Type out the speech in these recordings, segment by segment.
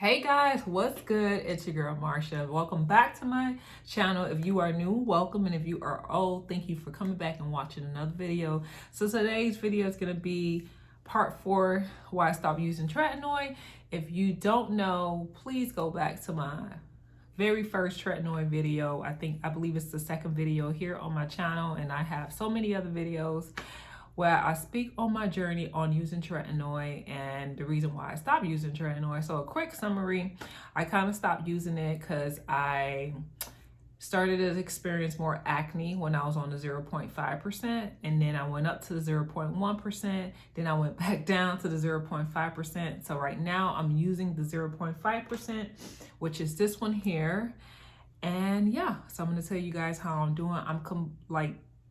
Hey guys, what's good? It's your girl Marsha. Welcome back to my channel. If you are new, welcome, and if you are old, thank you for coming back and watching another video. So today's video is going to be part 4, why I stopped using Tretinoin. If you don't know, please go back to my very first Tretinoin video. I believe it's the second video here on my channel, and I have so many other videos where I speak on my journey on using Tretinoin and the reason why I stopped using Tretinoin. So a quick summary, I kind of stopped using it because I started to experience more acne when I was on the 0.5%, and then I went up to the 0.1%, then I went back down to the 0.5%. So right now I'm using the 0.5%, which is this one here. And yeah, so I'm going to tell you guys how I'm doing.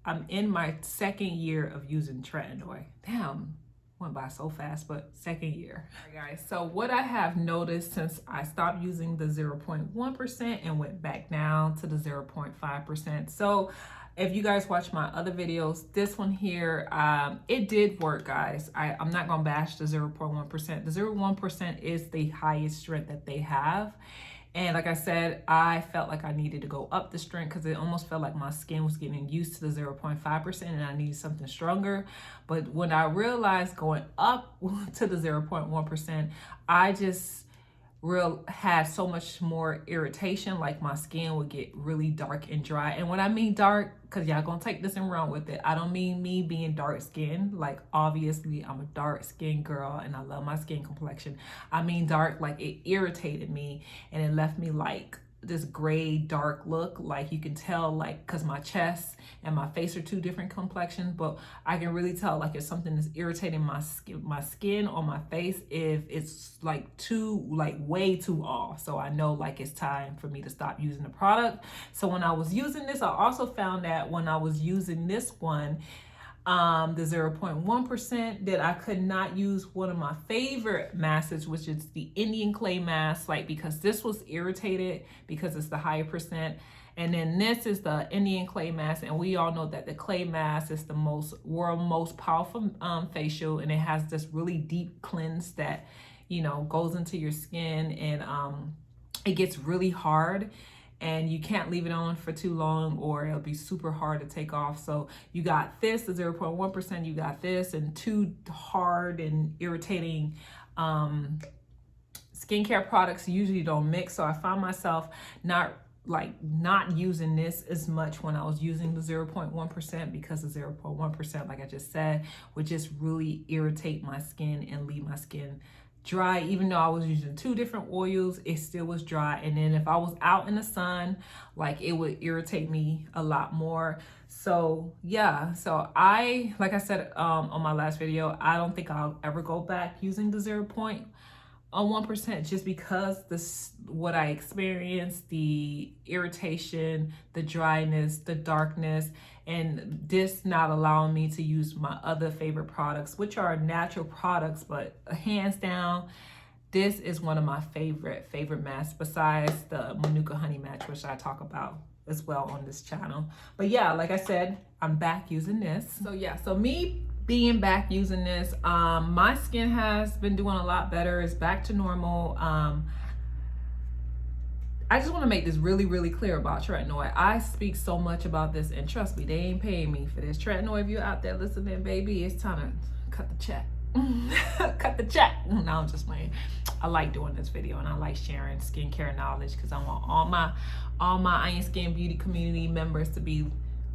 I'm in my second year of using Tretinoin. Damn, went by so fast, but second year. All right, guys, so what I have noticed since I stopped using the 0.1% and went back down to the 0.5%. So if you guys watch my other videos, this one here, it did work, guys. I'm not gonna bash the 0.1%. The 0.1% is the highest strength that they have. And like I said, I felt like I needed to go up the strength because it almost felt like my skin was getting used to the 0.5% and I needed something stronger. But when I realized going up to the 0.1%, I just had so much more irritation. Like my skin would get really dark and dry. And when I mean dark, because y'all gonna take this and run with it, I don't mean me being dark skinned. Like obviously I'm a dark skinned girl and I love my skin complexion. I mean dark, like it irritated me and it left me like this gray dark look. Like you can tell, like, because my chest and my face are two different complexions, but I can really tell like if something is irritating my skin or my face, if it's like way too off. So I know like it's time for me to stop using the product. So when I was using this, I also found that when I was using this one, the 0.1%, that I could not use one of my favorite masks, which is the Indian clay mask, like because this was irritated because it's the higher percent. And then this is the Indian clay mask, and we all know that the clay mask is the world's most powerful facial, and it has this really deep cleanse that, you know, goes into your skin, and it gets really hard. And you can't leave it on for too long or it'll be super hard to take off. So you got this, the 0.1%, you got this, and two hard and irritating skincare products usually don't mix. So I found myself not using this as much when I was using the 0.1%, because the 0.1%, like I just said, would just really irritate my skin and leave my skin dry. Even though I was using 2 different oils, it still was dry. And then if I was out in the sun, like it would irritate me a lot more. So yeah, so like I said on my last video, I don't think I'll ever go back using the 0.1%, just because what I experienced, the irritation, the dryness, the darkness, and this not allowing me to use my other favorite products, which are natural products, but hands down, this is one of my favorite masks besides the Manuka Honey Match, which I talk about as well on this channel. But yeah, like I said, I'm back using this. So yeah, so me being back using this, my skin has been doing a lot better. It's back to normal. I just want to make this really clear about Tretinoin. I speak so much about this, and trust me, they ain't paying me for this. Tretinoin, if you're out there listening, baby, it's time to cut the check. Cut the check. No, I'm just playing. I like doing this video and I like sharing skincare knowledge because I want all my Iamskinbeauty community members to be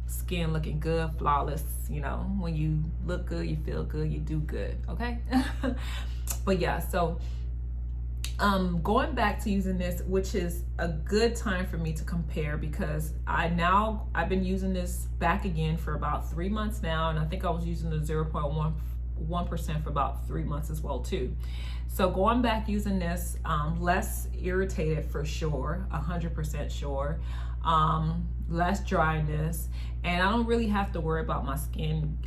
skin looking good, flawless. You know, when you look good, you feel good, you do good, okay? But yeah, so going back to using this, which is a good time for me to compare, because I've been using this back again for about 3 months now, and I think I was using the 0.1% for about 3 months as well too. So going back using this, less irritated for sure, 100% sure, less dryness, and I don't really have to worry about my skin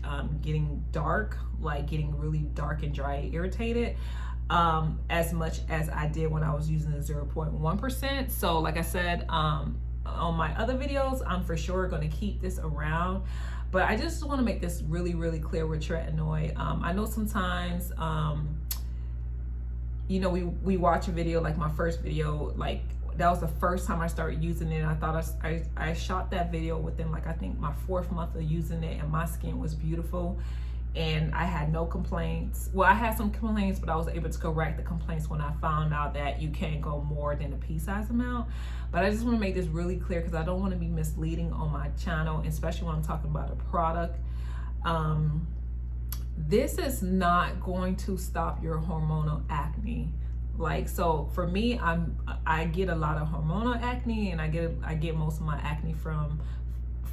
getting dark, like getting really dark and dry and irritated as much as I did when I was using the 0.1%. So like I said on my other videos, I'm for sure going to keep this around. But I just want to make this really clear with Tretinoin. I know sometimes you know, we watch a video, like my first video, like that was the first time I started using it. And I thought I shot that video within like, I think my 4th month of using it, and my skin was beautiful. And I had no complaints. Well, I had some complaints, but I was able to correct the complaints when I found out that you can't go more than a pea-sized amount. But I just want to make this really clear because I don't want to be misleading on my channel, especially when I'm talking about a product. This is not going to stop your hormonal acne. Like, so for me, I get a lot of hormonal acne, and I get most of my acne from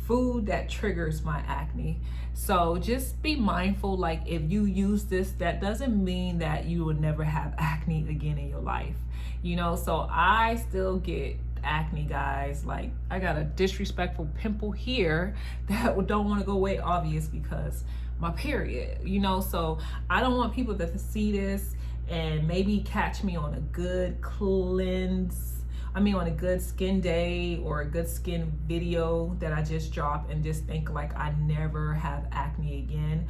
food that triggers my acne. So just be mindful, like if you use this, that doesn't mean that you will never have acne again in your life, you know. So I still get acne, guys. Like, I got a disrespectful pimple here that don't want to go away, obvious, because my period, you know. So I don't want people to see this and maybe catch me on a good cleanse, on a good skin day or a good skin video that I just dropped, and just think like I never have acne again.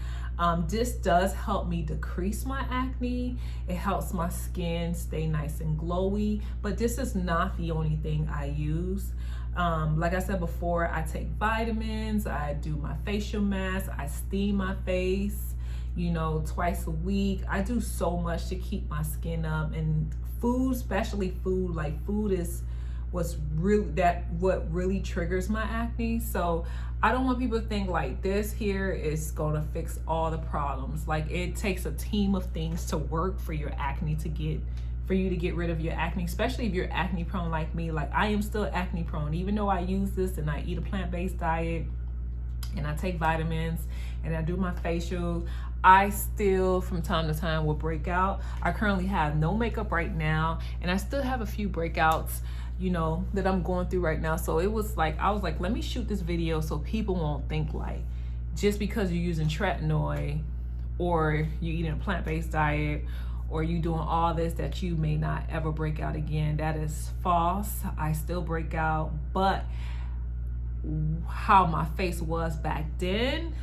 This does help me decrease my acne. It helps my skin stay nice and glowy, but this is not the only thing I use. Like I said before, I take vitamins, I do my facial mask, I steam my face, you know, twice a week. I do so much to keep my skin up. And food, especially food, like food is what really triggers my acne. So I don't want people to think like this here is gonna fix all the problems. Like, it takes a team of things to work for your acne for you to get rid of your acne, especially if you're acne prone like me. Like, I am still acne prone, even though I use this and I eat a plant-based diet and I take vitamins and I do my facial. I still from time to time will break out. I currently have no makeup right now, and I still have a few breakouts, you know, that I'm going through right now. So it was like, I was like, let me shoot this video so people won't think like just because you're using Tretinoin or you eating a plant-based diet or you doing all this that you may not ever break out again. That is false. I still break out, but how my face was back then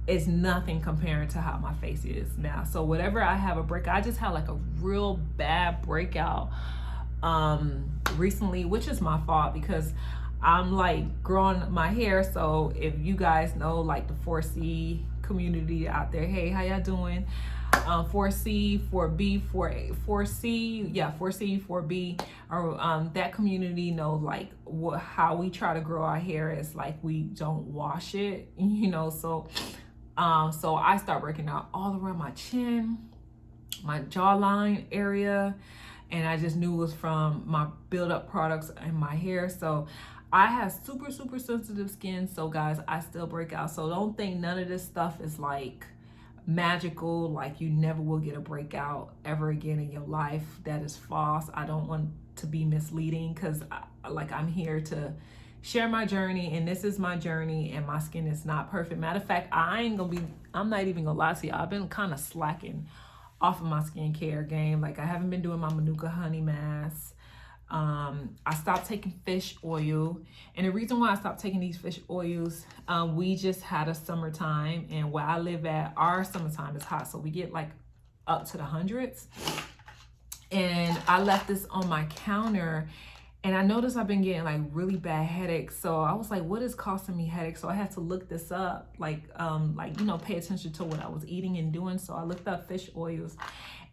is nothing compared to how my face is now. So whatever I have a breakout, I just had like a real bad breakout recently, which is my fault because I'm like growing my hair. So if you guys know, like the 4C community out there, hey, how y'all doing? 4C, 4B, 4C, yeah, 4C, 4B, or that community know like how we try to grow our hair is like we don't wash it, you know. So so I start breaking out all around my chin, my jawline area, and I just knew it was from my build-up products in my hair. So I have super sensitive skin. So guys, I still break out. So don't think none of this stuff is like magical, like you never will get a breakout ever again in your life. That is false. I don't want to be misleading because I'm here to share my journey, and this is my journey, and my skin is not perfect. Matter of fact, I'm not even gonna lie to you, I've been kind of slacking off of my skincare game. Like, I haven't been doing my Manuka honey mask. I stopped taking fish oil, and the reason why I stopped taking these fish oils, we just had a summertime, and where I live at, our summertime is hot, so we get like up to the hundreds. And I left this on my counter, and I noticed I've been getting like really bad headaches. So I was like, what is causing me headaches? So I had to look this up, like, you know, pay attention to what I was eating and doing. So I looked up fish oils,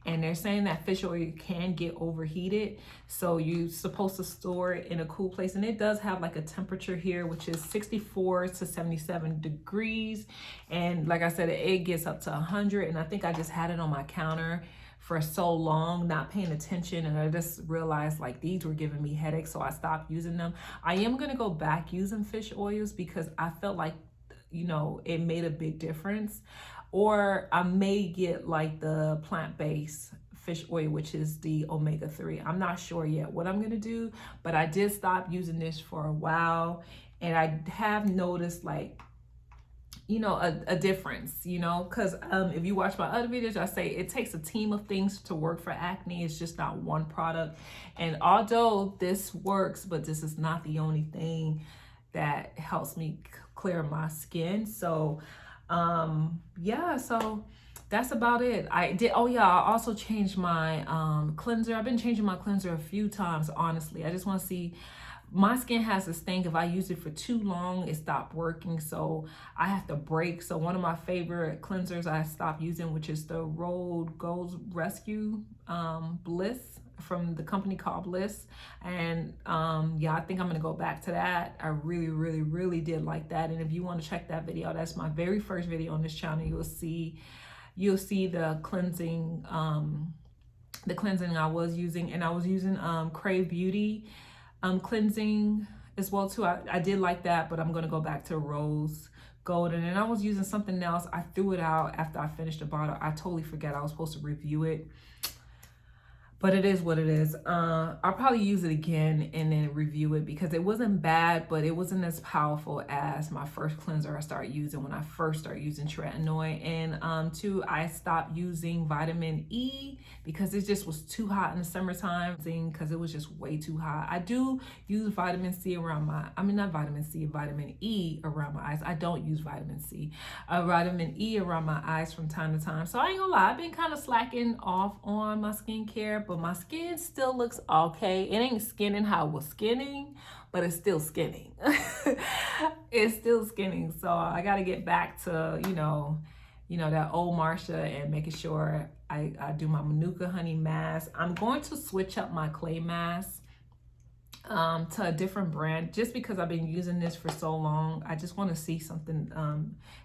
and they're saying that fish oil can get overheated. So you're supposed to store it in a cool place. And it does have like a temperature here, which is 64 to 77 degrees. And like I said, it gets up to 100. And I think I just had it on my counter for so long, not paying attention, and I just realized like these were giving me headaches, so I stopped using them. I am gonna go back using fish oils because I felt like, you know, it made a big difference. Or I may get like the plant-based fish oil, which is the omega-3. I'm not sure yet what I'm gonna do, but I did stop using this for a while, and I have noticed like, you know, a difference, you know, because if you watch my other videos, I say it takes a team of things to work for acne. It's just not one product. And although this works, but this is not the only thing that helps me clear my skin. So yeah, so that's about it. I did, oh yeah, I also changed my cleanser. I've been changing my cleanser a few times, honestly. I just want to see, my skin has this thing, if I use it for too long, it stopped working, so I have to break. So one of my favorite cleansers I stopped using, which is the Road Gold Rescue Bliss, from the company called Bliss. And yeah, I think I'm gonna go back to that. I really, really, really did like that. And if you want to check that video, that's my very first video on this channel. You'll see the cleansing I was using. And I was using Crave Beauty cleansing as well too. I did like that, but I'm gonna go back to Rose Gold. And then I was using something else. I threw it out after I finished the bottle. I totally forget I was supposed to review it, but it is what it is. I'll probably use it again and then review it, because it wasn't bad, but it wasn't as powerful as my first cleanser I started using when I first started using Tretinoin. And two, I stopped using vitamin E because it just was too hot in the summertime, because it was just way too hot. I do use vitamin C around my, I mean, not vitamin C, vitamin E around my eyes. I don't use vitamin C. Vitamin E around my eyes from time to time. So I ain't gonna lie, I've been kind of slacking off on my skincare, but my skin still looks okay. It ain't skinning how it was skinning, but it's still skinning. It's still skinning. So I got to get back to, that old Marsha, and making sure I do my Manuka honey mask. I'm going to switch up my clay mask to a different brand, just because I've been using this for so long. I just want to see something,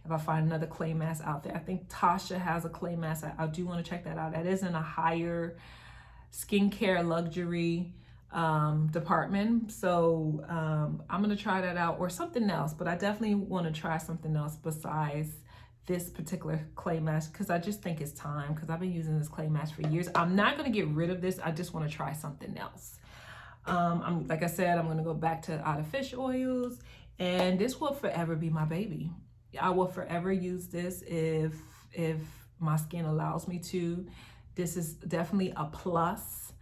if I find another clay mask out there. I think Tasha has a clay mask. I do want to check that out. That is in a higher skincare luxury department. So I'm gonna try that out, or something else, but I definitely want to try something else besides this particular clay mask, because I just think it's time, because I've been using this clay mask for years. I'm not going to get rid of this. I just want to try something else. Like I said, I'm going to go back to artificial oils, and this will forever be my baby. I will forever use this if my skin allows me to. This is definitely a plus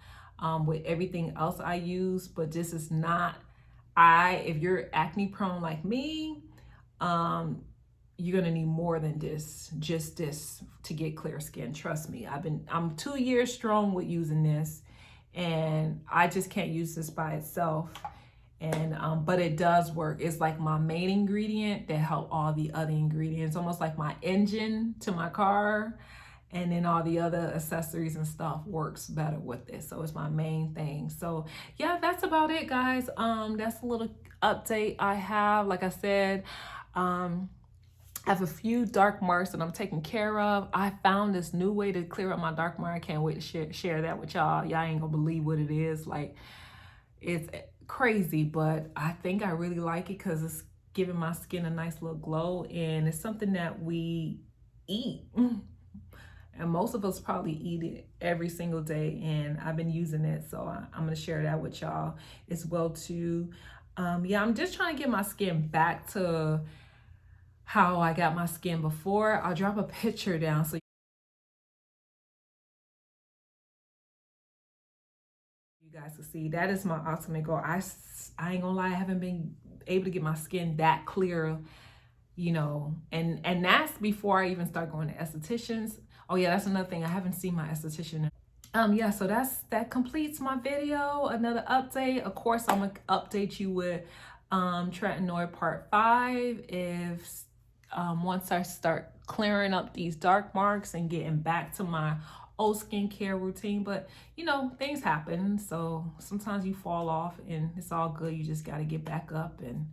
with everything else I use, but this is not, if you're acne prone like me, you're gonna need more than just this to get clear skin. Trust me, I'm 2 years strong with using this, and I just can't use this by itself. And but it does work. It's like my main ingredient that help all the other ingredients, almost like my engine to my car. And then all the other accessories and stuff works better with this. So it's my main thing. So yeah, that's about it, guys. That's a little update I have. Like I said, I have a few dark marks that I'm taking care of. I found this new way to clear up my dark mark. I can't wait to share that with y'all. Y'all ain't gonna believe what it is. Like, it's crazy, but I think I really like it because it's giving my skin a nice little glow, and it's something that we eat. And most of us probably eat it every single day, and I've been using it, so I'm gonna share that with y'all as well too. Yeah, I'm just trying to get my skin back to how I got my skin before. I'll drop a picture down so you guys can see. That is my ultimate goal. I ain't gonna lie, I haven't been able to get my skin that clear, and that's before I even start going to estheticians. Oh yeah, that's another thing. I haven't seen my esthetician. Yeah, so that completes my video. Another update. Of course, I'm gonna update you with Tretinoin part 5 if once I start clearing up these dark marks and getting back to my old skincare routine. But things happen, so sometimes you fall off, and it's all good. You just got to get back up and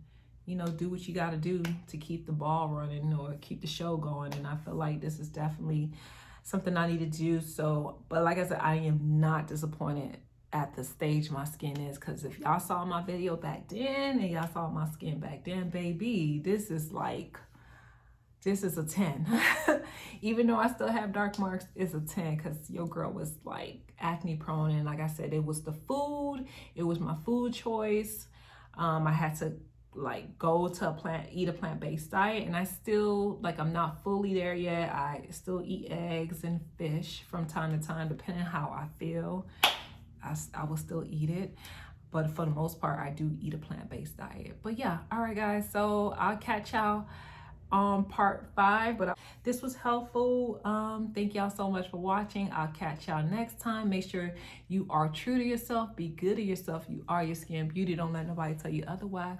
do what you got to do to keep the ball running or keep the show going. And I feel like this is definitely something I need to do. So, but like I said, I am not disappointed at the stage my skin is, because if y'all saw my video back then and y'all saw my skin back then, baby, this is a 10. Even though I still have dark marks, it's a 10, because your girl was like acne prone. And like I said, it was the food. It was my food choice. I had to go to eat a plant-based diet, and I still, I'm not fully there yet. I still eat eggs and fish from time to time, depending on how I feel. I will still eat it, but for the most part, I do eat a plant-based diet. But yeah, all right, guys. So I'll catch y'all on part 5, but this was helpful. Thank y'all so much for watching. I'll catch y'all next time. Make sure you are true to yourself. Be good to yourself. You are your skin beauty. Don't let nobody tell you otherwise.